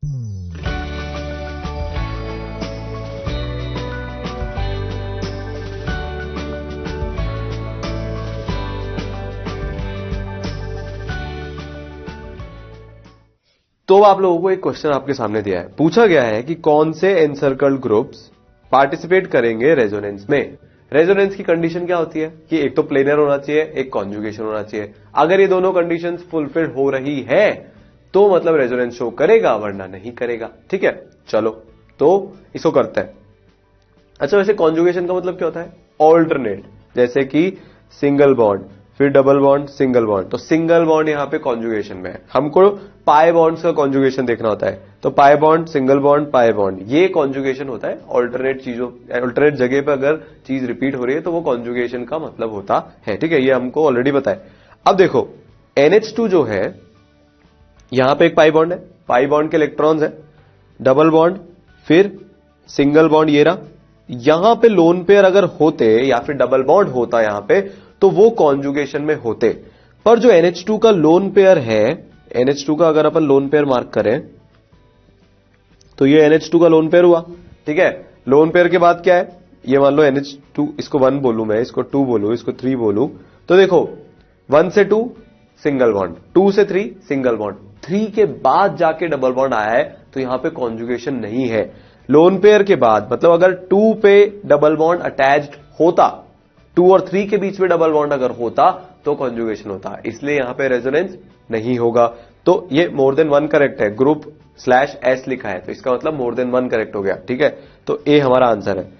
तो आप लोगों को एक क्वेश्चन आपके सामने दिया है, पूछा गया है कि कौन से एनसर्कल्ड ग्रुप्स पार्टिसिपेट करेंगे रेजोनेंस में। रेजोनेंस की कंडीशन क्या होती है कि एक तो प्लेनर होना चाहिए, एक कॉन्जुगेशन होना चाहिए। अगर ये दोनों कंडीशंस फुलफिल हो रही है तो मतलब रेजोनेंस शो करेगा, वरना नहीं करेगा। ठीक है, चलो तो इसको करते हैं। अच्छा, वैसे कॉन्जुगेशन का मतलब क्या होता है? ऑल्टरनेट, जैसे कि सिंगल बॉन्ड, फिर डबल बॉन्ड, सिंगल बॉन्ड। तो सिंगल बॉन्ड यहां पे कॉन्जुगेशन में है। हमको पाई बॉन्ड्स का कॉन्जुगेशन देखना होता है, तो pi bond, single bond, pi bond, ये कॉन्जुगेशन होता है। ऑल्टरनेट चीजों, ऑल्टरनेट जगह पे अगर चीज रिपीट हो रही है तो वो कॉन्जुगेशन का मतलब होता है। ठीक है, ये हमको ऑलरेडी पता है। अब देखो NH2 जो है, यहां पे एक पाई बॉन्ड है, पाई बॉन्ड के इलेक्ट्रॉन्स है, डबल बॉन्ड, फिर सिंगल बॉन्ड, ये रहा। यहां पे लोन पेयर अगर होते या फिर डबल बॉन्ड होता यहां पे, तो वो कॉन्जुगेशन में होते। पर जो NH2 का लोन पेयर है, NH2 का अगर अपन लोन पेयर मार्क करें तो ये NH2 का लोन पेयर हुआ। ठीक है, लोन पेयर के बाद क्या है, ये मान लो NH2, इसको 1 बोलूं मैं, इसको 2 बोलूं, इसको 3 बोलूं, तो देखो 1 से 2 सिंगल बॉन्ड, 2 से 3 सिंगल बॉन्ड, 3 के बाद जाके डबल बॉन्ड आया है, तो यहां पे कॉन्जुगेशन नहीं है। लोन पेयर के बाद मतलब अगर 2 पे डबल बॉन्ड अटैच्ड होता, 2 और 3 के बीच में डबल बॉन्ड अगर होता तो कॉन्जुगेशन होता, इसलिए यहां पे रेजोनेंस नहीं होगा। तो ये मोर देन 1 करेक्ट है, ग्रुप /S लिखा है तो इसका मतलब मोर देन 1 करेक्ट हो गया। ठीक है, तो ए हमारा आंसर है।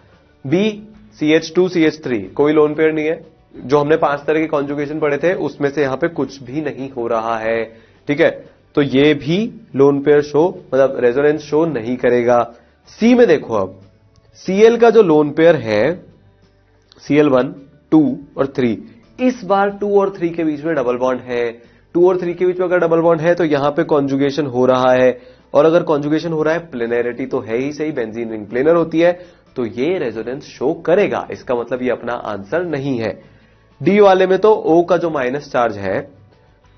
बी CH2 CH3 कोई लोन पेयर नहीं है। जो हमने 5 तरह के कॉन्जुगेशन पढ़े थे उसमें से यहां पे कुछ भी नहीं हो रहा है। ठीक है, तो ये भी लोन पेयर शो मतलब रेजोनेंस शो नहीं करेगा। सी में देखो, अब Cl का जो लोन पेयर है, Cl1, 2 और 3, इस बार 2 और 3 के बीच में डबल बॉन्ड है। 2 और 3 के बीच में अगर डबल बॉन्ड है तो यहां पे कॉन्जुगेशन हो रहा है, और अगर कॉन्जुगेशन हो रहा है, प्लेनैरिटी तो है ही सही, बेंजीन रिंग प्लेनर होती है, तो ये रेजोनेंस शो करेगा। इसका मतलब ये अपना आंसर नहीं है। डी वाले में तो O का जो माइनस चार्ज है,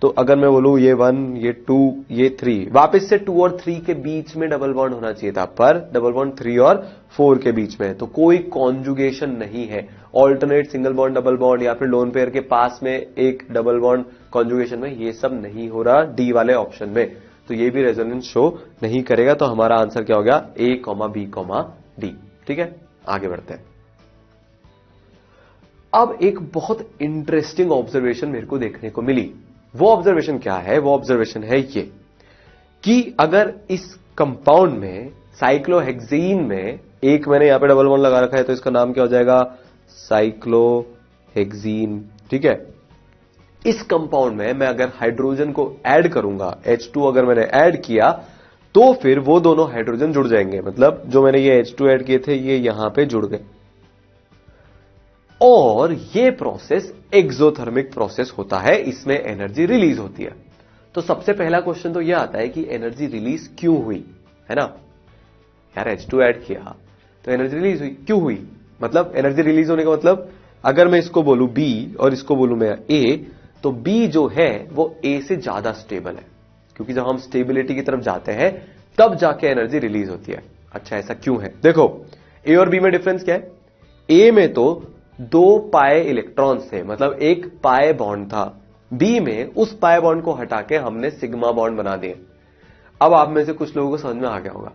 तो अगर मैं बोलूं ये 1, ये 2, ये 3, वापस से 2 और 3 के बीच में डबल बॉन्ड होना चाहिए था, पर डबल बॉन्ड 3 और 4 के बीच में, तो कोई कॉन्जुगेशन नहीं है। Alternate single bond double bond या फिर लोन पेयर के पास में एक डबल बॉन्ड कॉन्जुगेशन में, ये सब नहीं हो रहा डी वाले ऑप्शन में, तो ये भी रेजोनेंस शो नहीं करेगा। तो हमारा आंसर क्या हो गया? A, B, D। ठीक है, आगे बढ़ते हैं। अब एक बहुत इंटरेस्टिंग ऑब्जर्वेशन मेरे को देखने को मिली। वो ऑब्जर्वेशन क्या है? वो ऑब्जर्वेशन है ये कि अगर इस कंपाउंड में, साइक्लोहेक्सीन में, एक मैंने यहां पे डबल बॉन्ड लगा रखा है तो इसका नाम क्या हो जाएगा? साइक्लोहेक्सीन। ठीक है, इस कंपाउंड में मैं अगर हाइड्रोजन को ऐड करूंगा, H2 अगर मैंने ऐड किया, तो फिर वो दोनों हाइड्रोजन जुड़ जाएंगे। मतलब जो मैंने ये H2 ऐड किए थे ये यहां पे जुड़ गए, और ये प्रोसेस एक्सोथर्मिक प्रोसेस होता है, इसमें एनर्जी रिलीज होती है। तो सबसे पहला क्वेश्चन तो यह आता है कि एनर्जी रिलीज क्यों हुई, है ना यार? H2 ऐड किया तो एनर्जी रिलीज हुई, क्यों हुई? मतलब एनर्जी रिलीज होने का मतलब, अगर मैं इसको बोलूं B और इसको बोलूं मैं A, तो B जो है वो A से ज्यादा स्टेबल है, क्योंकि जब हम स्टेबिलिटी की तरफ जाते हैं तब जाके एनर्जी रिलीज होती है। अच्छा, ऐसा क्यों है? देखो A और B में डिफरेंस क्या है? A में तो 2 पाए इलेक्ट्रॉन्स थे, मतलब एक पाए बॉन्ड था। बी में उस पाए बॉन्ड को हटा के हमने सिग्मा बॉन्ड बना दिए। अब आप में से कुछ लोगों को समझ में आ गया होगा,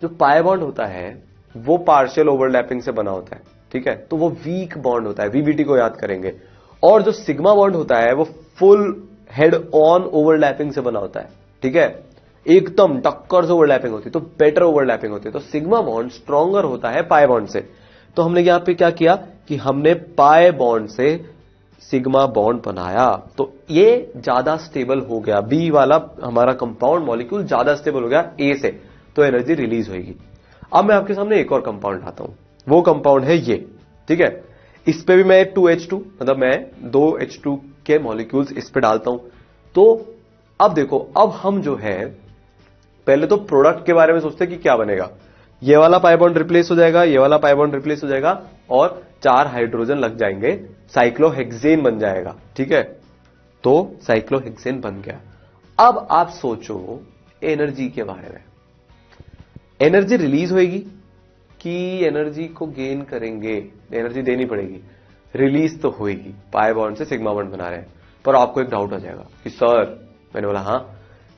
जो पाए बॉन्ड होता है वो पार्शियल ओवरलैपिंग से बना होता है। ठीक है, तो वो वीक बॉन्ड होता है, VBT को याद करेंगे। और जो सिग्मा बॉन्ड होता है वो फुल हेड ऑन ओवरलैपिंग से बना होता है। ठीक है, एकदम टक्कर से ओवरलैपिंग होती है, तो बेटर ओवरलैपिंग होती है। तो सिग्मा बॉन्ड स्ट्रॉन्गर होता है पाए बॉन्ड से। तो हमने यहां पे क्या किया कि हमने पाए बॉन्ड से सिग्मा बॉन्ड बनाया, तो ये ज्यादा स्टेबल हो गया। बी वाला हमारा कंपाउंड मॉलिक्यूल ज्यादा स्टेबल हो गया ए से, तो एनर्जी रिलीज होगी। अब मैं आपके सामने एक और कंपाउंड लाता हूं, वो कंपाउंड है ये। ठीक है, इस पे भी मैं 2H2 मतलब मैं 2H2 के मॉलिक्यूल्स इस पे डालता हूं। तो अब देखो, अब हम जो है पहले तो प्रोडक्ट के बारे में सोचते हैं कि क्या बनेगा। ये वाला पाई बॉन्ड रिप्लेस हो जाएगा, ये वाला पाई बॉन्ड रिप्लेस हो जाएगा, और 4 हाइड्रोजन लग जाएंगे, साइक्लोहेक्सेन बन जाएगा। ठीक है, तो साइक्लोहेक्सेन बन गया। अब आप सोचो एनर्जी के बारे में। एनर्जी रिलीज होएगी कि एनर्जी को गेन करेंगे? एनर्जी देनी पड़ेगी, रिलीज तो होएगी, पाई बॉन्ड से सिग्मा बॉन्ड बना रहे हैं। पर आपको एक डाउट आ जाएगा कि सर, मैंने बोला हाँ,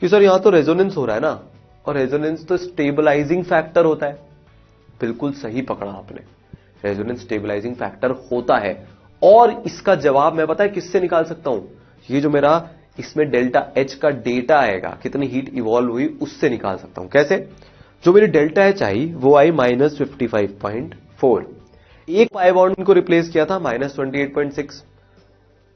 कि सर यहां तो रेजोनेंस हो रहा है ना, और रेजोनेंस तो स्टेबलाइजिंग फैक्टर होता है। बिल्कुल सही पकड़ा आपने, रेजोनेंस स्टेबलाइजिंग फैक्टर होता है। और इसका जवाब मैं पता है किससे निकाल सकता हूं? ये जो मेरा इसमें डेल्टा एच का डेटा आएगा, कितनी हीट इवॉल्व हुई, उससे निकाल सकता हूं। कैसे? जो मेरी डेल्टा एच आई वो आई -55.4। एक पाई बॉन्ड को रिप्लेस किया था -28.6,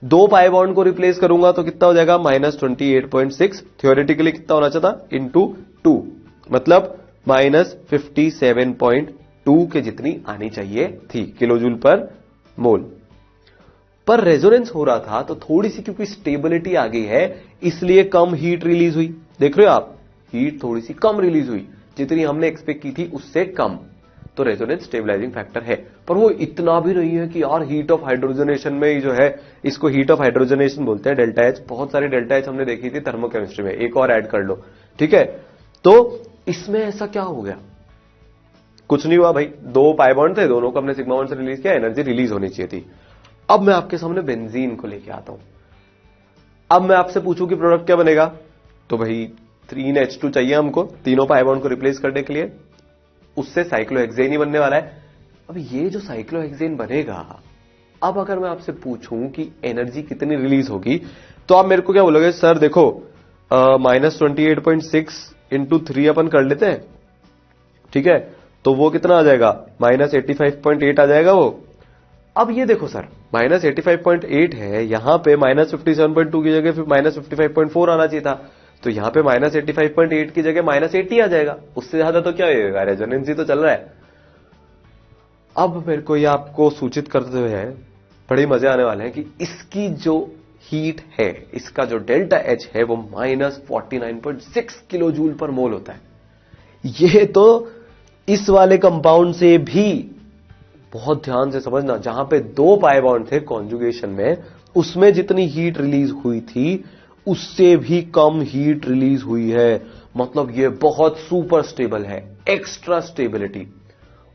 2 पाई बॉन्ड को रिप्लेस करूंगा तो कितना हो जाएगा? -28.6। थियोरेटिकली कितना होना चाहिए? इंटू 2, मतलब -57.2 के जितनी आनी चाहिए थी किलोजूल पर मोल। पर रेजोनेंस हो रहा था तो थोड़ी सी, क्योंकि स्टेबिलिटी आ गई है, इसलिए कम हीट रिलीज हुई। देख रहे हो आप, हीट थोड़ी सी कम रिलीज हुई, जितनी हमने एक्सपेक्ट की थी उससे कम। तो रेजोनेंस स्टेबलाइजिंग फैक्टर है, पर वो इतना भी नहीं है कि यार हीट ऑफ हाइड्रोजनेशन में ही जो है, इसको हीट ऑफ हाइड्रोजनेशन बोलते हैं, डेल्टा एच। बहुत सारी डेल्टा एच हमने देखी थी थर्मोकेमिस्ट्री में, एक और ऐड कर लो, ठीक है। तो इसमें ऐसा क्या हो गया? कुछ नहीं हुआ भाई, 2 पाई बॉन्ड थे, दोनों को हमने सिग्मा बॉन्ड से रिलीज किया, एनर्जी रिलीज होनी चाहिए थी। अब मैं आपके सामने बेंजीन को लेके आता हूं। अब मैं आपसे पूछूं कि प्रोडक्ट क्या बनेगा, तो भाई 3H2 चाहिए हमको, तीनों पाई बॉन्ड को रिप्लेस करने के लिए। उससे साइक्लोहेक्सेन ही बनने वाला है। अब ये जो साइक्लोहेक्सेन बनेगा, अब अगर मैं आपसे पूछूं कि एनर्जी कितनी रिलीज होगी, तो आप मेरे को क्या बोलोगे? सर देखो, -28.6 इंटू 3 अपन कर लेते हैं, ठीक है, तो वो कितना आ जाएगा? -85.8 आ जाएगा वो। अब ये देखो सर, -85.8 है, यहां पे -57.2 की जगह फिर -55.4 आना चाहिए था, तो यहां पे -85.8 की जगह -80 आ जाएगा। उससे ज्यादा तो क्या होगा? रेजोनेंस ही तो चल रहा है। अब मेरे को ये आपको सूचित करते हुए बड़े मजे आने वाले हैं कि इसकी जो हीट है, इसका जो डेल्टा एच है, वो -49.6 किलो जूल पर मोल होता है। ये तो इस वाले कंपाउंड से भी, बहुत ध्यान से समझना, जहां पे 2 पाई बॉन्ड थे कॉन्जुगेशन में, उसमें जितनी हीट रिलीज हुई थी उससे भी कम हीट रिलीज हुई है। मतलब ये बहुत सुपर स्टेबल है, एक्स्ट्रा स्टेबिलिटी।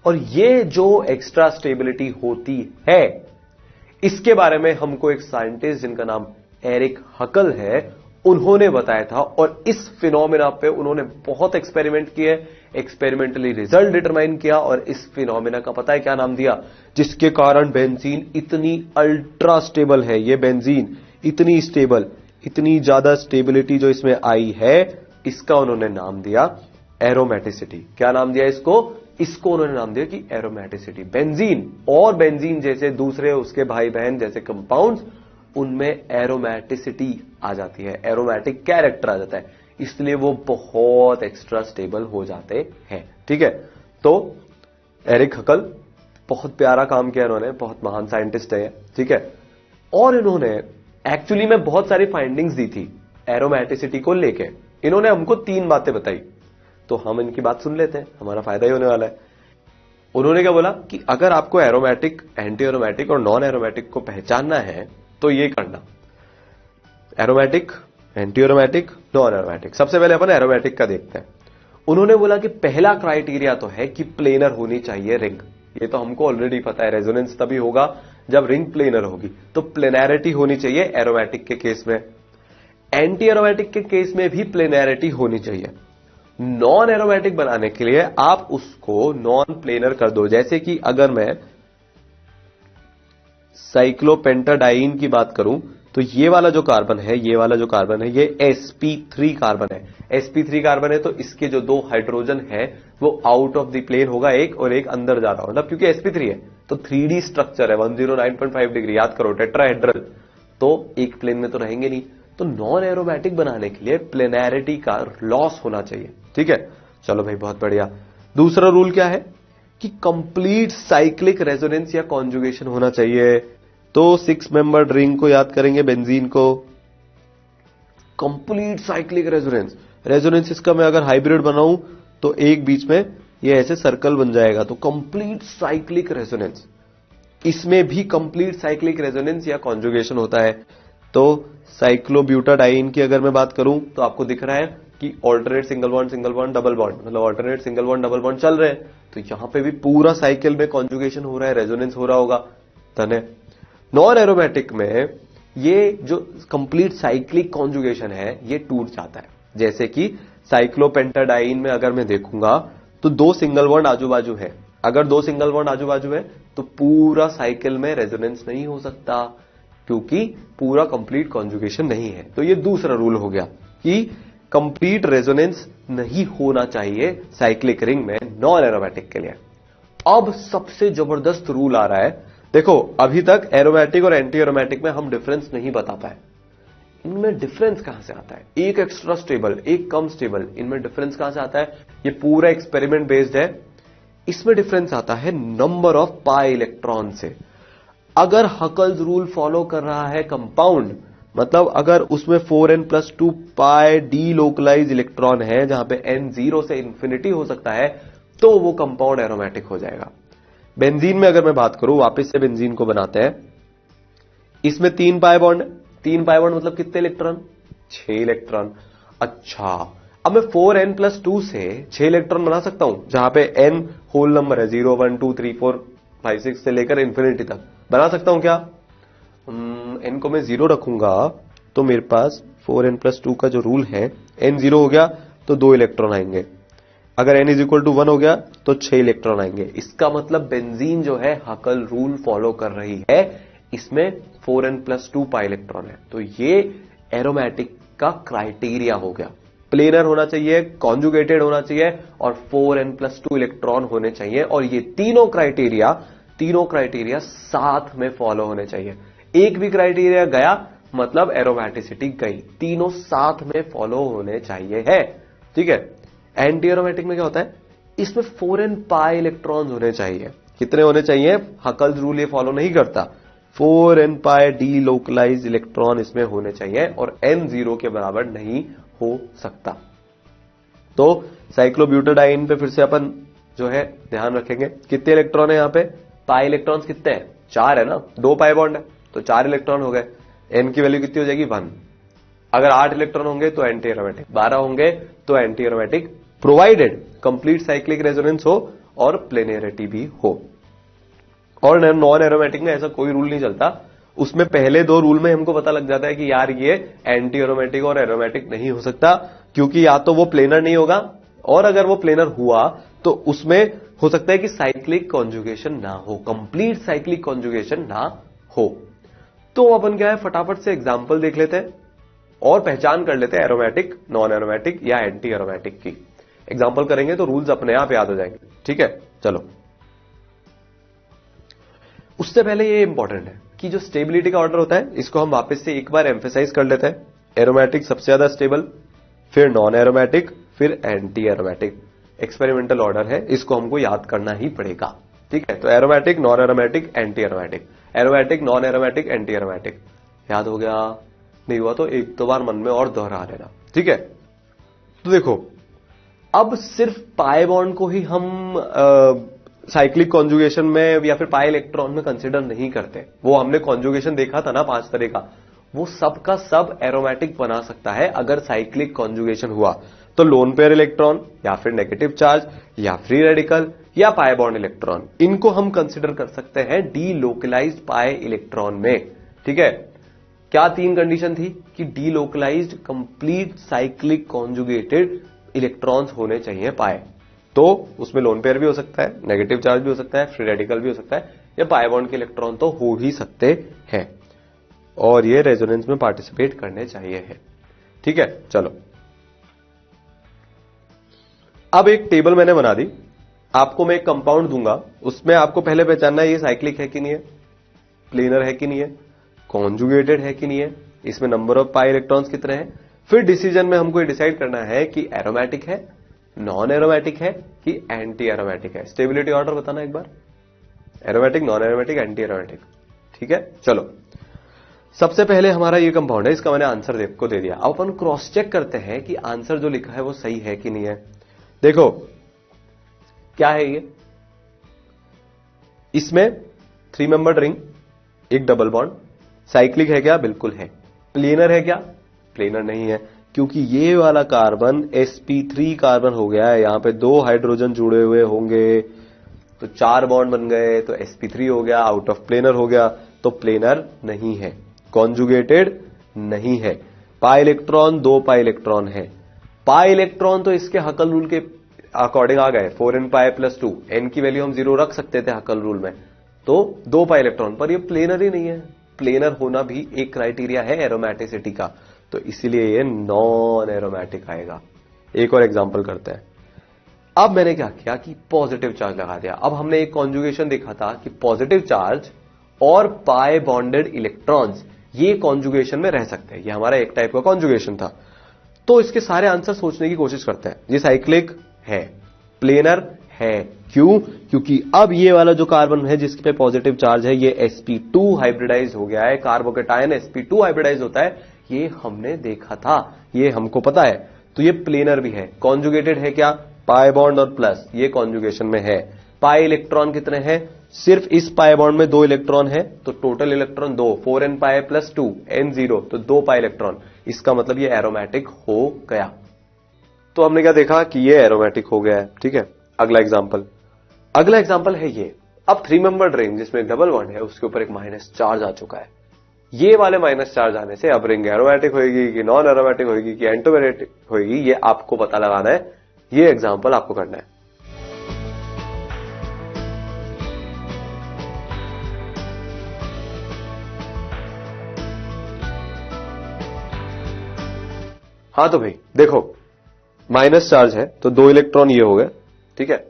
और ये जो एक्स्ट्रा स्टेबिलिटी होती है, इसके बारे में हमको एक साइंटिस्ट जिनका नाम एरिक हकल है, उन्होंने बताया था। और इस फिनोमेना पे उन्होंने बहुत एक्सपेरिमेंट किए, एक्सपेरिमेंटली रिजल्ट डिटरमाइन किया, और इस फिनोमेना का पता है क्या नाम दिया? जिसके कारण बेंजीन इतनी अल्ट्रा स्टेबल है। ये बेंजीन इतनी स्टेबल, इतनी ज्यादा स्टेबिलिटी जो इसमें आई है, इसका उन्होंने नाम दिया एरोमेटिसिटी। क्या नाम दिया इसको? इसको उन्होंने नाम दिया कि एरोमेटिसिटी। बेंजीन और बेंजीन जैसे दूसरे उसके भाई बहन जैसे कंपाउंड्स, उनमें एरोमेटिसिटी आ जाती है, एरोमेटिक कैरेक्टर आ जाता है, इसलिए वो बहुत एक्स्ट्रा स्टेबल हो जाते हैं। ठीक है, तो एरिक हकल, बहुत प्यारा काम किया इन्होंने, बहुत महान साइंटिस्ट है, ठीक है। और इन्होंने एक्चुअली में बहुत सारी फाइंडिंग्स दी थी एरोमेटिसिटी को लेके। इन्होंने हमको 3 बातें बताई, तो हम इनकी बात सुन लेते हैं, हमारा फायदा ही होने वाला है। उन्होंने क्या बोला कि अगर आपको एरोमेटिक, एंटी एरोमेटिक और नॉन एरोमेटिक को पहचानना है तो ये करना, aromatic, anti aromatic, non aromatic. सबसे पहले अपन एरोमेटिक का देखते हैं। उन्होंने बोला कि पहला क्राइटेरिया तो है कि प्लेनर होनी चाहिए रिंग। ये तो हमको ऑलरेडी पता है, रेजोनेंस तभी होगा जब रिंग प्लेनर होगी, तो प्लेनैरिटी होनी चाहिए एरोमेटिक के केस में। एंटी एरोमेटिक के केस में भी प्लेनैरिटी होनी चाहिए। नॉन एरोमेटिक बनाने के लिए आप उसको नॉन प्लेनर कर दो। जैसे कि अगर मैं साइक्लोपेंटाडाइन की बात करूं, तो ये वाला जो कार्बन है, ये वाला जो कार्बन है, ये sp3 कार्बन है। sp3 कार्बन है तो इसके जो 2 हाइड्रोजन है वो आउट ऑफ द प्लेन होगा एक, और एक अंदर जा रहा होगा, मतलब क्योंकि sp3 है तो 3D स्ट्रक्चर है, 109.5 डिग्री, याद करो, टेट्राहेड्रल, तो एक प्लेन में तो रहेंगे नहीं। तो नॉन एरोमेटिक बनाने के लिए प्लेनैरिटी का लॉस होना चाहिए। ठीक है, चलो भाई, बहुत बढ़िया। दूसरा रूल क्या है कि कंप्लीट साइक्लिक रेजोनेंस या कॉन्जुगेशन होना चाहिए। तो 6 मेंबर्ड रिंग को याद करेंगे, बेंजीन को, कंप्लीट साइक्लिक रेजोनेंस। रेजोनेंस इसका मैं अगर हाइब्रिड बनाऊं तो एक बीच में ये ऐसे सर्कल बन जाएगा, तो कंप्लीट साइक्लिक रेजोनेंस। इसमें भी कंप्लीट साइक्लिक रेजोनेंस या कॉन्जुगेशन होता है। तो साइक्लोब्यूटाडाइन की अगर मैं बात करूं तो आपको दिख रहा है कि alternate single bond double bond, मतलब alternate single bond double bond चल रहे हैं, तो यहां पे भी पूरा साइकिल में कॉन्जुगेशन हो रहा है, रेजोनेंस हो रहा होगा। धन है। नॉन एरोमेटिक में ये जो कंप्लीट साइक्लिक कॉन्जुगेशन है ये टूट जाता है। जैसे कि साइक्लोपेंटाडाइन में अगर मैं देखूंगा तो 2 सिंगल बॉन्ड आजू बाजू है, अगर 2 सिंगल बॉन्ड आजू बाजू है तो पूरा साइकिल में रेजोनेंस नहीं हो सकता, क्योंकि पूरा कंप्लीट कॉन्जुगेशन नहीं है। तो ये दूसरा रूल हो गया कि कंप्लीट रेजोनेंस नहीं होना चाहिए साइक्लिक रिंग में नॉन एरोमेटिक के लिए। अब सबसे जबरदस्त रूल आ रहा है। देखो अभी तक एरोमेटिक और एंटी एरोमेटिक में हम डिफरेंस नहीं बता पाए, इनमें डिफरेंस कहां से आता है? एक एक्स्ट्रा स्टेबल, एक कम स्टेबल, इनमें डिफरेंस कहां से आता है? ये पूरा एक्सपेरिमेंट बेस्ड है। इसमें डिफरेंस आता है नंबर ऑफ पाई इलेक्ट्रॉन से। अगर हकल्स रूल फॉलो कर रहा है कंपाउंड, मतलब अगर उसमें 4n+2 पाई डी लोकलाइज इलेक्ट्रॉन है जहां पे n 0 से इंफिनिटी हो सकता है, तो वो कंपाउंड एरोमेटिक हो जाएगा। बेंजीन में अगर मैं बात करूं, वापस से बेंजीन को बनाते हैं, इसमें 3 पाई बॉन्ड, 3 पाई बॉन्ड मतलब कितने इलेक्ट्रॉन? 6 इलेक्ट्रॉन। अच्छा, अब मैं 4n+2 से 6 इलेक्ट्रॉन बना सकता हूं जहां पे n होल नंबर है, 0 1 2 3 4 5 6 से लेकर इंफिनिटी तक बना सकता हूं क्या? n को मैं 0 रखूंगा तो मेरे पास 4n+2 का जो रूल है, n 0 हो गया तो 2 इलेक्ट्रॉन आएंगे, अगर n = 1 हो गया तो 6 इलेक्ट्रॉन आएंगे। इसका मतलब बेंजीन जो है हकल रूल फॉलो कर रही है, इसमें 4n+2 पाई इलेक्ट्रॉन है, तो ये एरोमेटिक का क्राइटेरिया हो गया। प्लेनर होना चाहिए, कॉन्जुगेटेड होना चाहिए और 4n+2 इलेक्ट्रॉन होने चाहिए, और ये तीनों क्राइटेरिया साथ में फॉलो होने चाहिए। एक भी क्राइटेरिया गया मतलब एरोमेटिसिटी गई, तीनों साथ में फॉलो होने चाहिए है। ठीक है। एंटी एरोमेटिक में क्या होता है? इसमें 4n पाई इलेक्ट्रॉन्स होने चाहिए। कितने होने चाहिए? हकल्स रूल ये फॉलो नहीं करता। 4n पाई डी लोकलाइज इलेक्ट्रॉन इसमें होने चाहिए और n 0 के बराबर नहीं हो सकता। तो साइक्लोब्यूटाडाइन पे फिर से अपन जो है ध्यान रखेंगे, कितने इलेक्ट्रॉन है यहां पे? पाई इलेक्ट्रॉन्स कितने हैं? 4 है ना, 2 पाई बॉन्ड है तो 4 इलेक्ट्रॉन हो गए। n की वैल्यू कितनी हो जाएगी? 1। अगर 8 इलेक्ट्रॉन होंगे तो एंटी एरोमेटिक, 12 होंगे तो anti aromatic, provided complete cyclic resonance हो और प्लेनेरिटी भी हो। और नॉन एरोमेटिक में ऐसा कोई रूल नहीं चलता, उसमें पहले 2 रूल में हमको पता लग जाता है कि यार ये एंटी एरोमेटिक और एरोमेटिक नहीं हो सकता, क्योंकि या तो वो प्लेनर नहीं होगा, और अगर वो प्लेनर हुआ तो उसमें हो सकता है कि साइक्लिक कॉन्जुगेशन ना हो, कंप्लीट साइक्लिक कॉन्जुगेशन ना हो। तो अपन क्या है, फटाफट से एग्जांपल देख लेते हैं और पहचान कर लेते हैं एरोमेटिक, नॉन एरोमेटिक या एंटी एरोमेटिक की। एग्जांपल करेंगे तो रूल्स अपने आप याद हो जाएंगे। ठीक है, चलो। उससे पहले ये इंपॉर्टेंट है कि जो स्टेबिलिटी का ऑर्डर होता है, इसको हम वापस से एक बार एम्फेसाइज कर लेते हैं। एरोमेटिक सबसे ज्यादा स्टेबल, फिर नॉन एरोमेटिक, फिर एंटी एरोमेटिक। एक्सपेरिमेंटल ऑर्डर है, इसको हमको याद करना ही पड़ेगा। ठीक है, तो aromatic, non aromatic, anti aromatic, aromatic, non aromatic, anti aromatic. याद हो गया? नहीं हुआ तो एक दो बार मन में और दोहरा लेना। ठीक है, तो देखो अब सिर्फ पाई बॉन्ड को ही हम साइक्लिक कॉन्जुगेशन में या फिर पाई इलेक्ट्रॉन में कंसिडर नहीं करते। वो हमने कॉन्जुगेशन देखा था ना 5 तरह का, वो सब का सब एरोमेटिक बना सकता है अगर साइक्लिक कॉन्जुगेशन हुआ तो। लोन पेयर इलेक्ट्रॉन या फिर नेगेटिव चार्ज या फ्री रेडिकल या पाई बॉन्ड इलेक्ट्रॉन, इनको हम कंसिडर कर सकते हैं डी लोकलाइज्ड पाई इलेक्ट्रॉन में। ठीक है, क्या 3 कंडीशन थी कि delocalised complete cyclic conjugated electrons होने चाहिए पाए, तो उसमें लोन पेयर भी हो सकता है, नेगेटिव चार्ज भी हो सकता है, फ्री रेडिकल भी हो सकता है, या पाई बॉन्ड के इलेक्ट्रॉन तो हो ही सकते हैं, और ये रेजोनेंस में पार्टिसिपेट करने चाहिए है। ठीक है, चलो अब एक टेबल मैंने बना दी, आपको मैं एक कंपाउंड दूंगा, उसमें आपको पहले पहचानना है ये साइक्लिक है कि नहीं है, प्लेनर है कि नहीं है, कॉन्जुगेटेड है कि नहीं है, इसमें नंबर ऑफ पाई इलेक्ट्रॉन्स कितने हैं। फिर डिसीजन में हमको ये डिसाइड करना है कि एरोमेटिक है, नॉन एरोमेटिक है कि एंटी एरोमेटिक है। स्टेबिलिटी ऑर्डर बताना एक बार, aromatic, non aromatic, anti aromatic. ठीक है, चलो सबसे पहले हमारा ये कंपाउंड है, इसका मैंने आंसर को दे दिया। अब अपन क्रॉस चेक करते हैं कि आंसर जो लिखा है वो सही है कि नहीं है। देखो क्या है ये, इसमें 3 मेंबर्ड रिंग, एक डबल बॉन्ड, साइक्लिक है क्या? बिल्कुल है। प्लेनर है क्या? प्लेनर नहीं है। क्योंकि ये वाला कार्बन sp3 कार्बन हो गया है, यहां पे 2 हाइड्रोजन जुड़े हुए होंगे तो 4 बॉन्ड बन गए, तो sp3 हो गया, आउट ऑफ प्लेनर हो गया, तो प्लेनर नहीं है, कॉन्जुगेटेड नहीं है। पाई इलेक्ट्रॉन 2 पाई इलेक्ट्रॉन है, पाई इलेक्ट्रॉन तो इसके हकल रूल के अकॉर्डिंग आ गए, 4n पाई प्लस 2, n की वैल्यू हम 0 रख सकते थे हकल रूल में, तो 2 पाई इलेक्ट्रॉन, पर ये प्लेनर ही नहीं है। प्लेनर होना भी एक क्राइटेरिया है एरोमेटिसिटी का, तो इसीलिए ये नॉन एरोमेटिक आएगा। एक और एग्जांपल करते हैं। अब मैंने क्या किया कि पॉजिटिव चार्ज लगा दिया। अब हमने एक कॉन्जुगेशन देखा था कि पॉजिटिव चार्ज और पाई बॉन्डेड इलेक्ट्रॉन्स ये कॉन्जुगेशन में रह सकते हैं, ये हमारा एक टाइप का कॉन्जुगेशन था। तो इसके सारे आंसर सोचने की कोशिश करते हैं। ये साइक्लिक है, प्लेनर है, क्यों? क्योंकि अब ये वाला जो कार्बन है जिसके पे पॉजिटिव चार्ज है ये sp2 हाइब्रिडाइज हो गया है, कार्बोकेटायन sp2 हाइब्रिडाइज होता है, ये हमने देखा था, ये हमको पता है, तो ये प्लेनर भी है। कॉन्जुगेटेड है क्या? पाई बॉन्ड और प्लस, ये कॉन्जुगेशन में है। पाई इलेक्ट्रॉन कितने हैं? सिर्फ इस पाई बॉन्ड में 2 इलेक्ट्रॉन है, तो total electron 2, 4n pi plus 2 n 0, तो 2 पाई इलेक्ट्रॉन, इसका मतलब ये एरोमेटिक हो गया। तो हमने क्या देखा कि ये एरोमेटिक हो गया है। ठीक है, अगला एग्जांपल है ये। अब 3 मेंबर्ड रिंग जिसमें डबल बॉन्ड है उसके ऊपर एक माइनस चार्ज आ चुका है। ये वाले माइनस चार्ज आने से अब रिंग एरोमेटिक होगी कि नॉन एरोमेटिक होगी कि एंटीमेटिक होगी, ये आपको पता लगाना है, ये एग्जांपल आपको करना है। हाँ तो भाई देखो, माइनस चार्ज है तो 2 इलेक्ट्रॉन ये हो गए, ठीक है,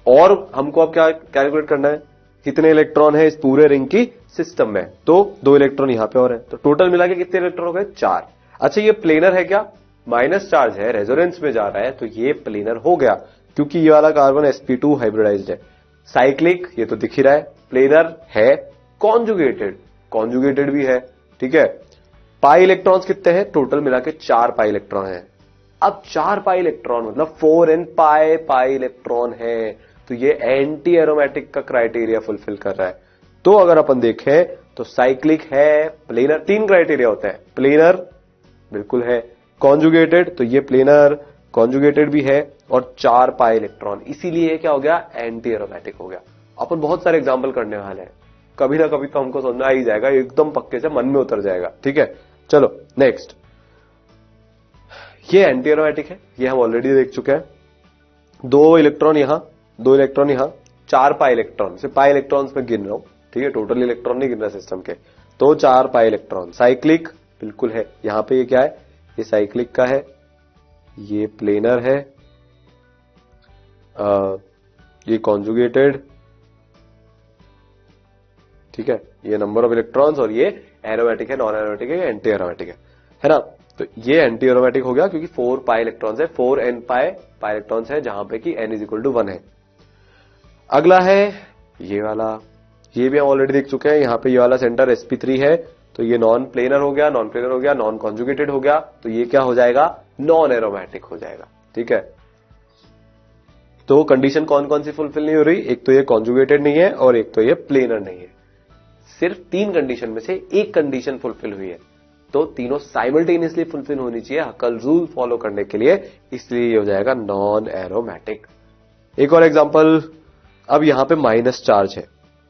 और हमको अब क्या कैलकुलेट करना है, कितने इलेक्ट्रॉन है इस पूरे रिंग की सिस्टम में, तो 2 इलेक्ट्रॉन यहां पे और है, तो टोटल मिला के कितने इलेक्ट्रॉन हो गए? 4। अच्छा, ये प्लेनर है क्या? माइनस चार्ज है, रेजोनेंस में जा रहा है, तो ये प्लेनर हो गया क्योंकि ये वाला कार्बन sp2 हाइब्रिडाइज्ड है। साइक्लिक, ये तो दिख ही रहा है, प्लेनर है, कॉन्जुगेटेड भी है। ठीक है, पाई इलेक्ट्रॉन्स कितने हैं? टोटल मिला के 4 पाई इलेक्ट्रॉन है। अब 4 पाई इलेक्ट्रॉन मतलब 4n पाई इलेक्ट्रॉन है, तो ये एंटी एरोमेटिक का क्राइटेरिया फुलफिल कर रहा है। तो अगर अपन देखें तो साइक्लिक है, प्लेनर, 3 क्राइटेरिया होता है, प्लेनर बिल्कुल है, कॉन्जुगेटेड, तो ये प्लेनर कॉन्जुगेटेड भी है, और 4 पाई इलेक्ट्रॉन, इसीलिए क्या हो गया? एंटी एरोमेटिक हो गया। अपन बहुत सारे एग्जाम्पल करने वाले हैं, कभी ना कभी तो हमको समझ में आ ही जाएगा, एकदम पक्के से मन में उतर जाएगा। ठीक है, चलो नेक्स्ट। ये एंटी एरोमेटिक है, ये हम ऑलरेडी देख चुके हैं। 2 इलेक्ट्रॉन यहां, 2 इलेक्ट्रॉन यहां, 4 पाई इलेक्ट्रॉन, सिर्फ पाई इलेक्ट्रॉन्स में गिन रहा हूं, ठीक है, टोटल इलेक्ट्रॉन नहीं गिन रहा सिस्टम के, तो 4 पाई इलेक्ट्रॉन। साइक्लिक बिल्कुल है, यहां पे ये क्या है? ये साइक्लिक का है, ये प्लेनर है, ये कॉन्जुगेटेड, ठीक है, ये नंबर ऑफ इलेक्ट्रॉन्स, और ये एरोमेटिक है, नॉन एरोमेटिक है, एंटी एरोमेटिक है ना? तो ये एंटी एरोमेटिक हो गया क्योंकि 4 पाई इलेक्ट्रॉन्स है, 4n पाई इलेक्ट्रॉन्स है, जहां पे कि n = 1 है। अगला है ये वाला, ये भी हम ऑलरेडी देख चुके हैं, यहां पे ये वाला सेंटर sp3 है, तो ये नॉन प्लेनर हो गया, नॉन कॉन्जुगेटेड हो गया, तो ये क्या हो जाएगा? नॉन एरोमेटिक हो जाएगा। ठीक है, तो कंडीशन कौन कौन सी फुलफिल नहीं हो रही? एक तो ये कॉन्जुगेटेड नहीं है, और एक तो ये प्लेनर नहीं है। सिर्फ 3 कंडीशन में से एक कंडीशन फुलफिल हुई है, तो तीनों साइमल्टेनियसली फुलफिल होनी चाहिए हकल रूल फॉलो करने के लिए, इसलिए ये हो जाएगा नॉन एरोमेटिक। एक और एग्जांपल, अब यहां पे माइनस चार्ज है,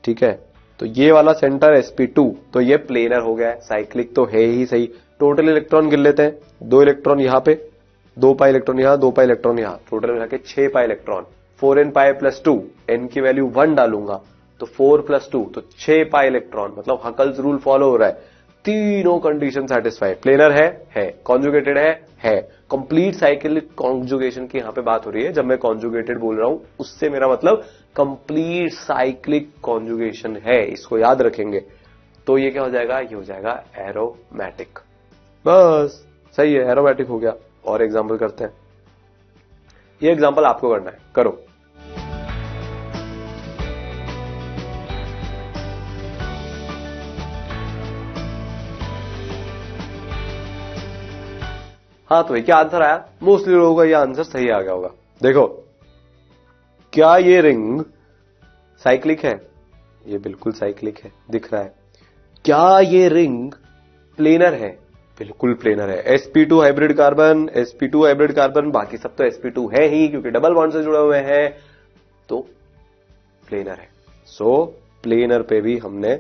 ठीक है, तो ये वाला सेंटर sp2, तो ये प्लेनर हो गया है, साइक्लिक तो है ही सही। टोटल इलेक्ट्रॉन गिन लेते हैं, 2 इलेक्ट्रॉन यहां पे, 2 पाई इलेक्ट्रॉन यहां, 2 पाई इलेक्ट्रॉन यहां, टोटल मिला के 6 pi electron, 4n pi plus 2, n की वैल्यू 1 डालूंगा, तो 4 + 2, तो 6 पाई इलेक्ट्रॉन, मतलब हकल्स रूल फॉलो हो रहा है, तीनों कंडीशन सेटिस्फाई। प्लेनर है, कॉन्जुगेटेड है, कंप्लीट साइक्लिक कॉन्जुगेशन की यहां पे बात हो रही है। जब मैं कॉन्जुगेटेड बोल रहा हूं उससे मेरा मतलब कंप्लीट साइक्लिक कॉन्जुगेशन है, इसको याद रखेंगे। तो ये क्या हो जाएगा? ये हो जाएगा एरोमेटिक। बस सही है, एरोमेटिक हो गया। और एग्जांपल करते हैं, ये एग्जांपल आपको करना है, करो। हाँ तो क्या आंसर आया? मोस्टली लोगों का ये आंसर सही आ गया होगा। देखो, क्या ये रिंग साइक्लिक है? ये बिल्कुल साइक्लिक है, दिख रहा है। क्या ये रिंग प्लेनर है? बिल्कुल प्लेनर है। sp2 hybrid carbon, sp2 hybrid carbon, बाकी सब तो sp2 है ही क्योंकि डबल बॉन्ड से जुड़े हुए हैं, तो प्लेनर है। सो प्लेनर पे भी हमने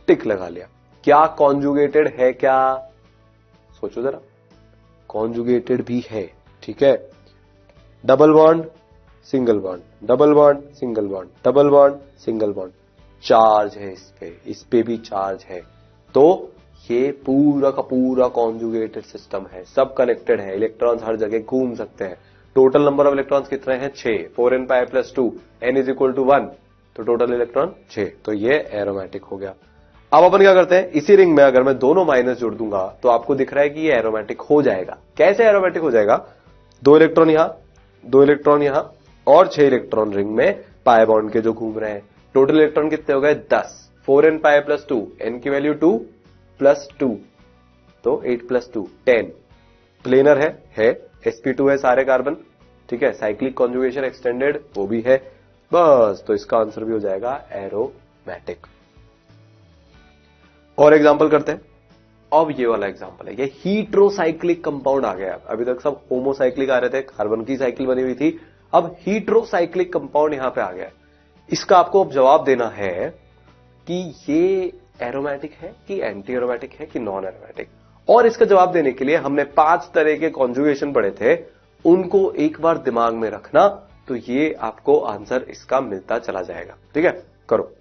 टिक लगा लिया। क्या कॉन्जुगेटेड है? क्या सोचो जरा, कॉन्जुगेटेड भी है, ठीक है। Double bond single bond, double bond single bond, double bond single bond, charge है इस पे भी चार्ज है। तो ये पूरा का पूरा कॉन्जुगेटेड सिस्टम है, सब कनेक्टेड है, इलेक्ट्रॉन्स हर जगह घूम सकते हैं। टोटल नंबर ऑफ इलेक्ट्रॉन्स कितने हैं? 6, 4n⁻+2, n = 1, तो टोटल इलेक्ट्रॉन 6। तो ये एरोमेटिक हो गया। अब अपन क्या करते हैं, इसी रिंग में अगर मैं दोनों माइनस जोड़ दूंगा तो आपको दिख रहा है कि ये एरोमेटिक हो जाएगा। कैसे एरोमेटिक हो जाएगा? 2 इलेक्ट्रॉन यहां, 2 इलेक्ट्रॉन यहां और 6 इलेक्ट्रॉन रिंग में पाई बॉन्ड के जो घूम रहे हैं। टोटल इलेक्ट्रॉन कितने हो गए? 10, 4n⁻+2, n की वैल्यू 2 + 2, तो 8 + 2 10। प्लेनर है, sp2 है सारे कार्बन, ठीक है। साइक्लिक कॉन्जुगेशन एक्सटेंडेड वो भी है, बस। तो इसका आंसर भी हो जाएगा एरोमेटिक। और एग्जांपल करते हैं। अब ये वाला एग्जांपल है, ये हीट्रोसाइक्लिक कंपाउंड आ गया। अभी तक सब होमोसाइक्लिक आ रहे थे, कार्बन की साइकिल बनी हुई थी, अब हीट्रोसाइक्लिक कंपाउंड यहां पे आ गया। इसका आपको अब जवाब देना है कि ये एरोमेटिक है कि एंटी एरोमेटिक है कि नॉन एरोमेटिक। और इसका जवाब देने के लिए हमने 5 तरह के कॉन्जुगेशन पढ़े थे, उनको एक बार दिमाग में रखना, तो ये आपको आंसर इसका मिलता चला जाएगा। ठीक है, करो।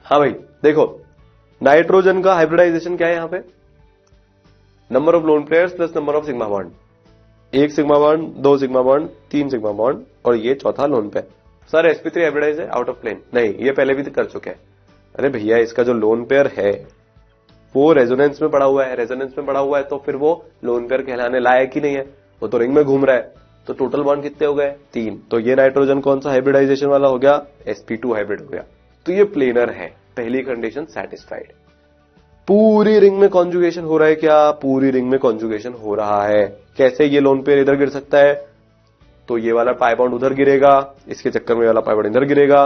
हाँ भाई देखो, नाइट्रोजन का हाइब्रिडाइजेशन क्या है यहां पे? Number of lone pairs plus number of sigma bond. 1 sigma bond, 2 sigma bond, 3 sigma bond और ये चौथा lone pair. Sir sp3 hybridize है आउट ऑफ प्लेन? नहीं, ये पहले भी तो कर चुके हैं। अरे भैया, इसका जो लोन पेयर है वो रेजोनेंस में पड़ा हुआ है, रेजोनेंस में पड़ा हुआ है तो फिर वो लोन पेयर कहलाने लायक ही नहीं है, वो तो रिंग में घूम रहा है। तो टोटल बॉन्ड कितने हो गए? 3। तो ये नाइट्रोजन कौन सा हाइब्रिडाइजेशन वाला हो गया? sp2 हाइब्रिड हो गया। तो ये प्लेनर है, पहली कंडीशन सेटिस्फाइड। पूरी रिंग में कॉन्जुगेशन हो रहा है क्या? पूरी रिंग में कॉन्जुगेशन हो रहा है। कैसे? ये लोन पेयर इधर गिर सकता है तो ये वाला पाई बॉन्ड उधर गिरेगा, इसके चक्कर में वाला पाई बॉन्ड इधर गिरेगा,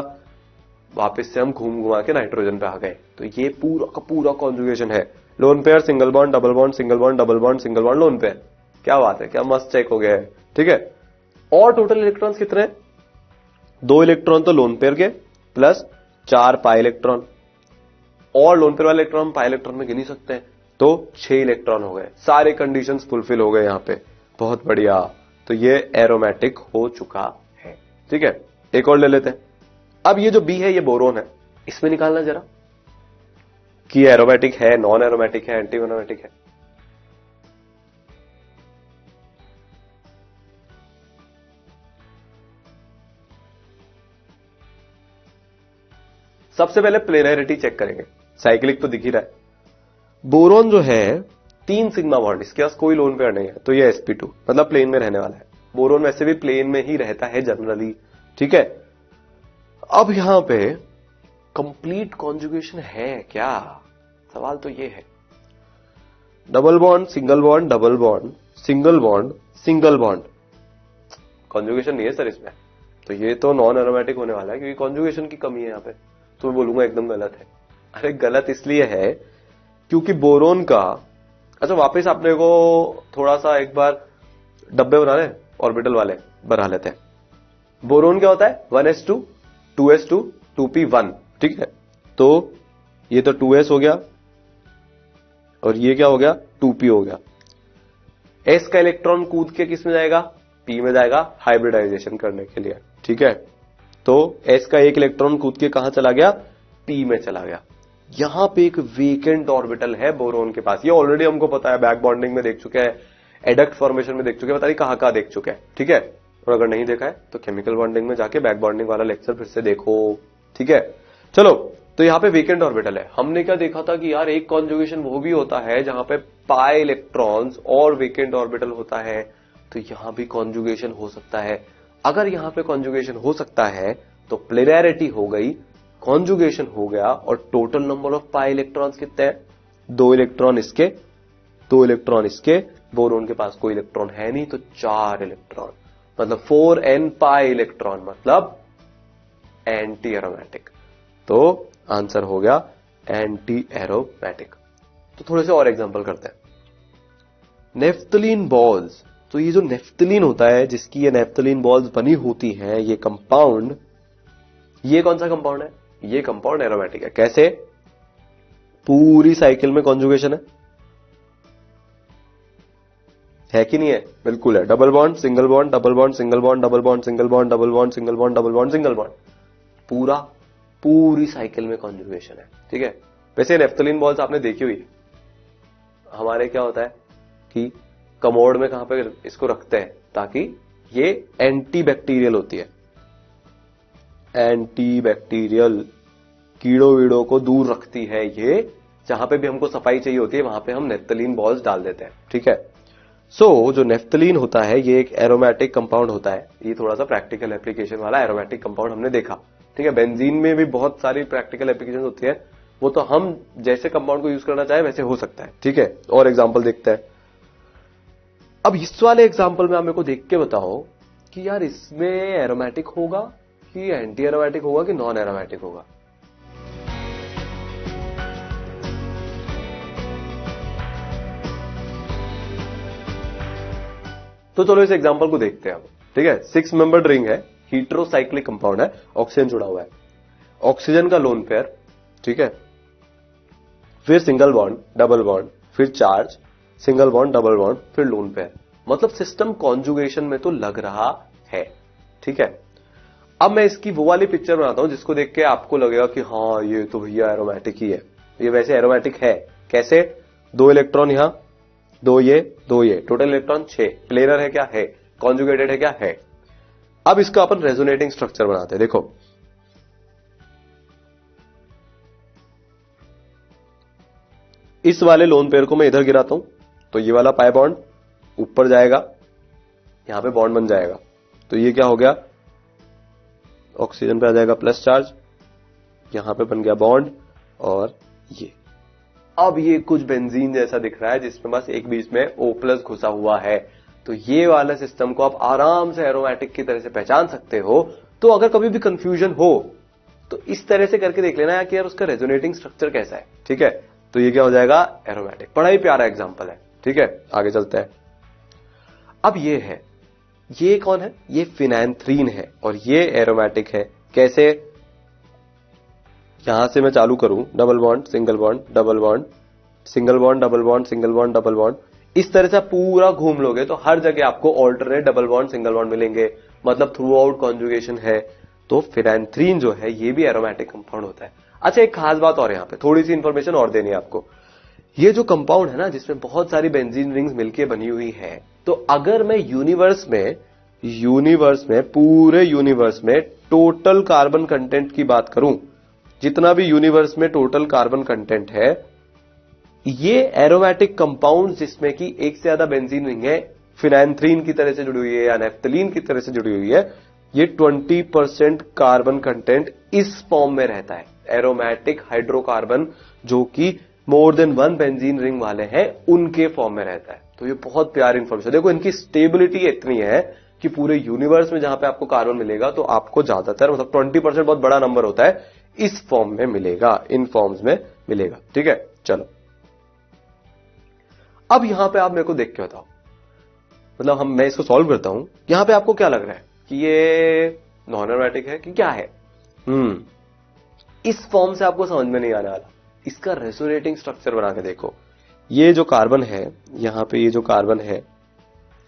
वापस से हम घूम घुमा के नाइट्रोजन पे आ गए। तो ये पूरा का पूरा कॉन्जुगेशन है। Lone pair, single bond, double bond, single bond, double bond, single bond, lone pair. क्या बात है, क्या मस्त चेक हो गया है। ठीक है, और टोटल इलेक्ट्रॉन्स कितने? 2 इलेक्ट्रॉन तो लोन पेयर के प्लस 4 पाई इलेक्ट्रॉन, और लोन पेयर वाले इलेक्ट्रॉन पाई इलेक्ट्रॉन में गिन ही सकते हैं, तो 6 इलेक्ट्रॉन हो गए। सारे कंडीशंस फुलफिल हो गए यहां पे, बहुत बढ़िया। तो ये एरोमेटिक हो चुका है। ठीक है, एक और ले लेते हैं। अब ये जो बी है ये बोरोन है, इसमें निकालना जरा कि एरोमेटिक है, नॉन एरोमेटिक है, एंटी एरोमेटिक है। सबसे पहले प्लेनरिटी चेक करेंगे, साइक्लिक तो दिख ही रहा है। बोरोन जो है 3 सिग्मा बॉन्ड, इसके पास कोई लोन पेयर नहीं है, तो ये sp2 मतलब प्लेन में रहने वाला है। बोरोन वैसे भी प्लेन में ही रहता है जनरली। ठीक है, अब यहां पे कंप्लीट कॉन्जुगेशन है क्या? सवाल तो ये है। Double bond, single bond, double bond, single bond, single bond, conjugation नहीं है सर इसमें, तो ये तो नॉन एरोमेटिक होने वाला है क्योंकि कॉन्जुगेशन की कमी है यहां पे। तो मैं बोलूंगा एकदम गलत है। अरे गलत इसलिए है क्योंकि बोरोन का, अच्छा वापस आपने को थोड़ा सा एक बार डब्बे बनाने ऑर्बिटल वाले बना लेते हैं। बोरोन क्या होता है? 1s2 2s2 2p1। ठीक है, तो ये तो 2s हो गया और ये क्या हो गया? 2p हो गया। s का इलेक्ट्रॉन कूद के किस में जाएगा? p में जाएगा हाइब्रिडाइजेशन करने के लिए। ठीक है, तो s का एक इलेक्ट्रॉन कूद के कहां चला गया? p में चला गया। यहां पे एक वेकेंट ऑर्बिटल है बोरोन के पास, ये ऑलरेडी हमको पता है, बैक बॉन्डिंग में देख चुके हैं, एडक्ट फॉर्मेशन में देख चुके हैं, पता नहीं कहां देख चुके हैं। ठीक है, और अगर नहीं देखा है तो केमिकल बॉन्डिंग में जाके बैक बॉन्डिंग वाला लेक्चर फिर से देखो। ठीक है, चलो। तो यहां पे वेकेंट ऑर्बिटल है। हमने क्या देखा था कि यार एक कॉन्जुगेशन वो भी होता है जहां पे पाई इलेक्ट्रॉन्स और वेकेंट ऑर्बिटल होता है, तो यहां भी कॉन्जुगेशन हो सकता है। अगर यहां पे कॉन्जुगेशन हो सकता है तो प्लेनैरिटी हो गई, कॉन्जुगेशन हो गया, और total number of pi electrons कितने हैं? 2 इलेक्ट्रॉन इसके, 2 इलेक्ट्रॉन इसके, बोरोन के पास कोई इलेक्ट्रॉन है नहीं तो 4 इलेक्ट्रॉन, मतलब 4n पाई इलेक्ट्रॉन मतलब एंटी एरोमेटिक। तो आंसर हो गया एंटी एरोमेटिक। तो थोड़े से और एग्जांपल करते हैं। नेफ्थलीन बॉल्स, तो ये जो नेफ्थलीन होता है, जिसकी ये नेफ्थलीन बॉल्स बनी होती हैं, ये कंपाउंड, ये कौन सा कंपाउंड है? ये कंपाउंड एरोमेटिक है। कैसे? पूरी साइकिल में कॉन्जुगेशन है कि नहीं है? बिल्कुल है। Double bond single bond, double bond single bond, double bond single bond, double bond single bond, double bond single bond, पूरी साइकिल में कॉन्जुगेशन है। ठीक है। वैसे नेफ्थलीन बॉल्स आपने देखी हुई है। हमारे क्या होता है कि कमोड में कहां पे इसको रखते हैं ताकि ये एंटी बैक्टीरियल होती है। एंटी बैक्टीरियल, कीड़ों वीड़ों को दूर रखती है ये। जहां पे भी हमको सफाई चाहिए होती है वहां पे हम नेफ्थलीन बॉल्स डाल देते हैं। ठीक है। जो नेफ्थलीन होता है ये एक एरोमेटिक कंपाउंड होता है। ये थोड़ा सा प्रैक्टिकल एप्लीकेशन वाला एरोमेटिक कंपाउंड हमने देखा। ठीक है। बेंजीन में भी बहुत सारी प्रैक्टिकल एप्लीकेशन होती है, वो तो हम जैसे कंपाउंड को यूज करना चाहे वैसे हो सकता है। ठीक है। और एग्जाम्पल देखते हैं। अब इस वाले एग्जाम्पल में आप मेरे को देख के बताओ कि यार इसमें एरोमेटिक होगा कि एंटी एरोमेटिक होगा कि नॉन एरोमेटिक होगा। तो चलो इस एग्जांपल को देखते हैं अब। ठीक है। 6 मेंबर्ड रिंग है, हीटेरोसाइक्लिक कंपाउंड है, ऑक्सीजन जुड़ा हुआ है। ऑक्सीजन का लोन पेयर, ठीक है, फिर सिंगल बॉन्ड, डबल बॉन्ड, फिर charge, single bond, double bond, फिर लोन पेयर। मतलब सिस्टम कॉन्जुगेशन में तो लग रहा है। ठीक है। अब मैं इसकी वो वाली पिक्चर बनाता हूं जिसको देख के आपको लगेगा कि हाँ ये तो भैया एरोमेटिक ही है। ये वैसे एरोमेटिक है। कैसे? 2 इलेक्ट्रॉन यहां, 2 ये, 2 ये, टोटल इलेक्ट्रॉन 6। प्लेनर है क्या? है। कॉन्जुगेटेड है क्या? है। अब इसका अपन रेजोनेटिंग स्ट्रक्चर बनाते हैं। देखो, इस वाले लोन पेयर को मैं इधर गिराता हूं तो ये वाला पाई बॉन्ड ऊपर जाएगा, यहां पे बॉन्ड बन जाएगा। तो ये क्या हो गया? ऑक्सीजन पे आ जाएगा प्लस चार्ज, यहां पे बन गया बॉन्ड, और ये अब ये कुछ बेंजीन जैसा दिख रहा है जिसमें बस एक बीच में O+ घुसा हुआ है। तो ये वाला सिस्टम को आप आराम से एरोमेटिक की तरह से पहचान सकते हो। तो अगर कभी भी कंफ्यूजन हो तो इस तरह से करके देख लेना कि यार उसका रेजोनेटिंग स्ट्रक्चर कैसा है। ठीक है। तो ये क्या हो जाएगा? एरोमेटिक। बड़ा ही प्यारा एग्जांपल है। ठीक है। आगे चलते हैं। अब ये है, ये कौन है? ये फिनैंथ्रीन है और ये एरोमेटिक है। कैसे? यहां से मैं चालू करूं, double bond single bond, double bond single bond, double bond single bond, double bond, इस तरह से आप पूरा घूम लोगे तो हर जगह आपको alternate double bond single bond मिलेंगे। मतलब थ्रू आउट कॉन्जुगेशन है। तो फिनैंथ्रीन जो है ये भी एरोमेटिक कंपाउंड होता है। अच्छा, एक खास बात और, यहां पे थोड़ी सी इंफॉर्मेशन और देनी है आपको। ये जो कंपाउंड है ना जिसमें बहुत सारी बेंजीन रिंग्स मिलकर बनी हुई है, तो अगर मैं यूनिवर्स में पूरे यूनिवर्स में टोटल कार्बन कंटेंट की बात करूं, जितना भी यूनिवर्स में टोटल कार्बन कंटेंट है, ये एरोमेटिक कंपाउंड जिसमें कि एक से ज्यादा बेंजीन रिंग है, फिनैंथ्रीन की तरह से जुड़ी हुई है या नेफ्थलीन की तरह से जुड़ी हुई है, ये 20% कार्बन कंटेंट इस फॉर्म में रहता है। एरोमेटिक हाइड्रोकार्बन जो कि मोर देन 1 बेंजीन रिंग वाले हैं उनके फॉर्म में रहता है। तो ये बहुत प्यारी इंफॉर्मेशन। देखो, इनकी स्टेबिलिटी इतनी है कि पूरे यूनिवर्स में जहां पे आपको कार्बन मिलेगा तो आपको ज्यादातर, मतलब 20% बहुत बड़ा नंबर होता है, इस फॉर्म में मिलेगा, इन फॉर्म्स में मिलेगा। ठीक है। चलो, अब यहां पे आप मेरे को देख के बताओ, मतलब मैं इसको सॉल्व करता हूं। यहां पे आपको क्या लग रहा है कि ये नॉन एरोमेटिक है कि क्या है? इस फॉर्म से आपको समझ में नहीं आने वाला। इसका रेजोनेटिंग स्ट्रक्चर बना के देखो। ये जो कार्बन है, यहां पे ये जो कार्बन है,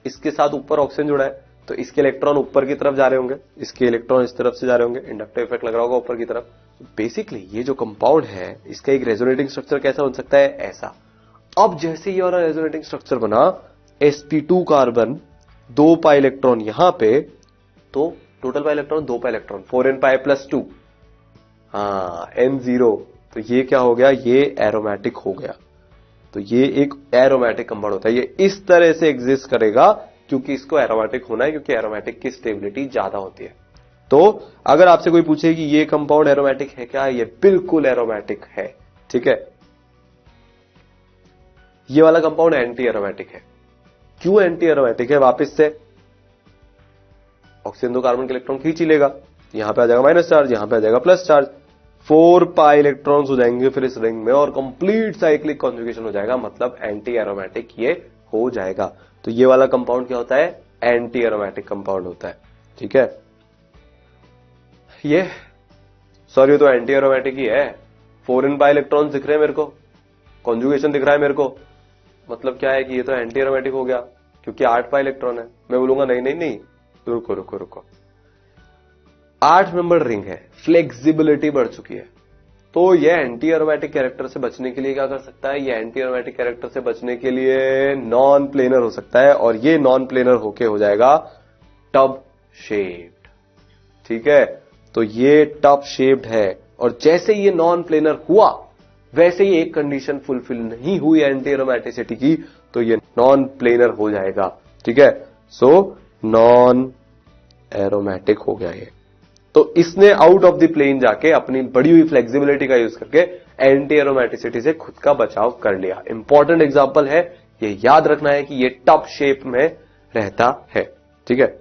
इसके साथ ऊपर ऑक्सीजन जुड़ा है, तो इसके इलेक्ट्रॉन ऊपर की तरफ जा रहे होंगे, इसके इलेक्ट्रॉन इस तरफ से जा रहे होंगे, इंडक्टिव इफेक्ट लग रहा होगा ऊपर की तरफ। बेसिकली ये जो कंपाउंड है इसका एक रेजोनेटिंग स्ट्रक्चर कैसा बन सकता है? ऐसा। अब जैसे ये वाला रेजोनेटिंग स्ट्रक्चर बना, sp2 कार्बन, 2 पाई इलेक्ट्रॉन यहां पे, तो total pi electron 2 pi electron, 4n pi plus 2, हाँ n0। तो ये क्या हो गया? ये एरोमेटिक हो गया। तो ये एक एरोमेटिक कंपाउंड होता है। ये इस तरह से एग्जिस्ट करेगा क्योंकि इसको एरोमेटिक होना है, क्योंकि एरोमेटिक की स्टेबिलिटी ज्यादा होती है। तो अगर आपसे कोई पूछे कि ये कंपाउंड एरोमेटिक है क्या, ये बिल्कुल एरोमेटिक है। ठीक है। ये वाला कंपाउंड एंटी एरोमेटिक है। क्यों एंटी एरोमेटिक है? वापस से ऑक्सीजन तो कार्बन के इलेक्ट्रॉन खींच ही लेगा, यहां पे आ जाएगा माइनस चार्ज, यहां पे आ जाएगा प्लस चार्ज, 4 पाई इलेक्ट्रॉन्स हो जाएंगे फिर इस रिंग में और कंप्लीट साइक्लिक कॉन्जुगेशन हो जाएगा, मतलब एंटी एरोमेटिक ये हो जाएगा। तो ये वाला कंपाउंड क्या होता है? एंटी एरोमेटिक कंपाउंड होता है। ठीक है, ये सॉरी तो एंटी एरोमेटिक ही है। 4n पाई इलेक्ट्रॉन्स दिख रहे हैं मेरे को, कॉन्जुगेशन दिख रहा है मेरे को, मतलब क्या है कि ये तो एंटी एरोमेटिक हो गया क्योंकि 8 पाई इलेक्ट्रॉन है। मैं बोलूंगा नहीं नहीं नहीं, रुको रुको रुको, 8 नंबर रिंग है, फ्लेक्सिबिलिटी बढ़ चुकी है, तो ये एंटी एरोमेटिक कैरेक्टर से बचने के लिए क्या कर सकता है? ये एंटी एरोमेटिक कैरेक्टर से बचने के लिए नॉन प्लेनर हो सकता है, और ये नॉन प्लेनर होके हो जाएगा टब शेप्ड। ठीक है, तो ये टब शेप्ड है, और जैसे ये नॉन प्लेनर हुआ वैसे ही एक कंडीशन फुलफिल नहीं हुई एंटी एरोमेटिसिटी की, तो ये नॉन प्लेनर हो जाएगा। ठीक है, सो नॉन एरोमेटिक हो गया ये। तो इसने आउट ऑफ द प्लेन जाके अपनी बढ़ी हुई फ्लेक्सिबिलिटी का यूज करके एंटी एरोमेटिसिटी से खुद का बचाव कर लिया। इंपॉर्टेंट एग्जांपल है, ये याद रखना है कि ये टब शेप में रहता है। ठीक है,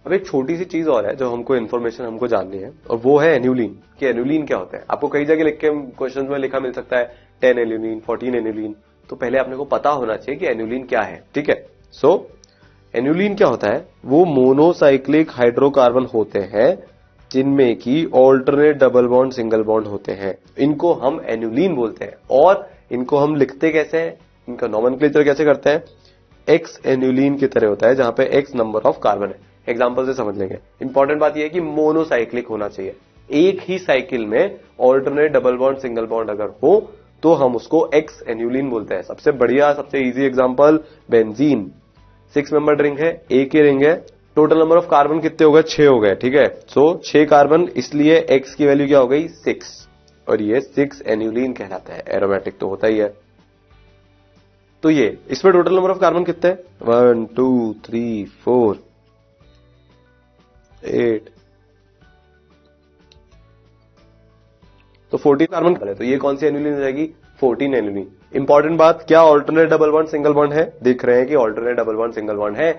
अब एक छोटी सी चीज और है जो हमको इन्फॉर्मेशन हमको जाननी है, और वो है एन्युलिन। कि एन्युलिन क्या होता है? आपको कई जगह लिख के क्वेश्चन में लिखा मिल सकता है 10 एन्युलिन, 14 एन्युलिन, तो पहले आपने को पता होना चाहिए कि एन्युलिन क्या है। ठीक है, सो एन्युलिन क्या होता है? वो मोनोसाइक्लिक हाइड्रोकार्बन होते हैं जिनमें की alternate double bond single bond होते हैं, इनको हम एन्युलिन बोलते हैं। और इनको हम लिखते कैसे हैं, इनका नॉमेनक्लेचर कैसे करते हैं? एक्स एन्युलिन की तरह होता है, जहां पे एक्स नंबर ऑफ कार्बन है। एग्जांपल से समझ लेंगे। इंपॉर्टेंट बात यह है कि मोनोसाइक्लिक होना चाहिए, एक ही साइकिल में alternate double bond single bond अगर हो तो हम उसको एक्स एन्युलिन बोलते हैं। सबसे बढ़िया सबसे easy example benzene, 6 member ring है, एक ही रिंग है, टोटल नंबर ऑफ कार्बन कितने हो गए? 6 हो गए। ठीक है, सो 6 कार्बन, इसलिए एक्स की वैल्यू क्या हो गई? 6, और ये 6 एन्युलिन कहलाता है। एरोमेटिक तो होता ही है। तो ये इसमें टोटल नंबर ऑफ कार्बन कितने हैं? 1 2 3 4 8, तो 14 कार्बन है, तो ये कौन सी एन्युलिन हो जाएगी? 14 एन्युलिन। इंपॉर्टेंट बात क्या, alternate double bond single bond है, दिख रहे हैं कि alternate double bond single bond है,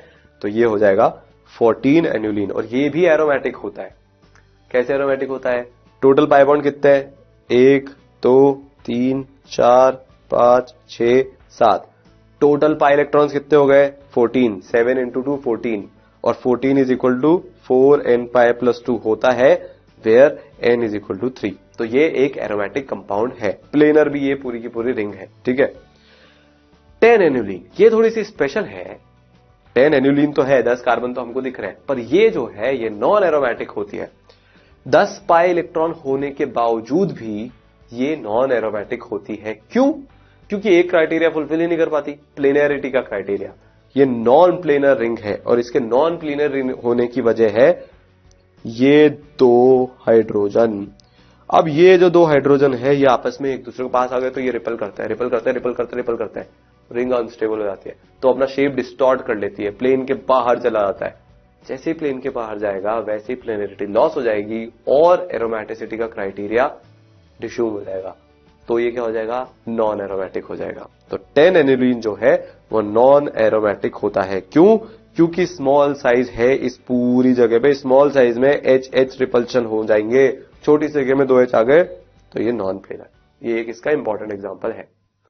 तो ये हो जाएगा 14 एन्युलिन। और ये भी एरोमेटिक होता है। कैसे एरोमेटिक होता है? टोटल पाई बॉन्ड कितने हैं? 1 2 3 4 5 6 7, टोटल पाई इलेक्ट्रॉन्स कितने हो गए? 14, 7 इंटू 2 14, और 14 is equal to 4n pi plus 2 होता है, where n is equal to 3। तो ये एक एरोमेटिक कंपाउंड है, प्लेनर भी ये पूरी की पूरी रिंग है। ठीक है, 10 एन्युलिन ये थोड़ी सी स्पेशल है। 10 एन्युलिन तो है, 10 कार्बन तो हमको दिख रहे हैं, पर ये जो है ये नॉन एरोमेटिक होती है। 10 पाई इलेक्ट्रॉन होने के बावजूद भी ये नॉन एरोमेटिक होती है। क्यों? क्योंकि एक क्राइटेरिया फुलफिल ही नहीं कर पाती, प्लेनरिटी का क्राइटेरिया। ये नॉन प्लेनर रिंग है, और इसके नॉन प्लेनर रिंग होने की वजह है ये 2 हाइड्रोजन। अब ये जो 2 हाइड्रोजन है ये आपस में एक दूसरे के पास आ गए तो ये रिपल करता है, रिपल करता है, रिपल करता है, रिपल करता है, रिंग अनस्टेबल हो जाती है, तो अपना शेप डिस्टॉर्ट कर लेती है, प्लेन के बाहर चला जाता है। जैसे ही प्लेन के बाहर जाएगा वैसे ही प्लेनरिटी लॉस हो जाएगी और एरोमेटिसिटी का क्राइटेरिया डिस्यूम हो जाएगा, तो ये क्या हो जाएगा? नॉन एरोमेटिक हो जाएगा। तो 10 एन्युलिन जो है वो नॉन एरोमेटिक होता है। क्यों? क्योंकि स्मॉल साइज है, इस पूरी जगह पे स्मॉल साइज में H रिपल्शन हो जाएंगे, छोटी सी जगह में 2H आ गए, तो ये नॉन प्लेनर। ये एक इसका इंपॉर्टेंट एग्जांपल है।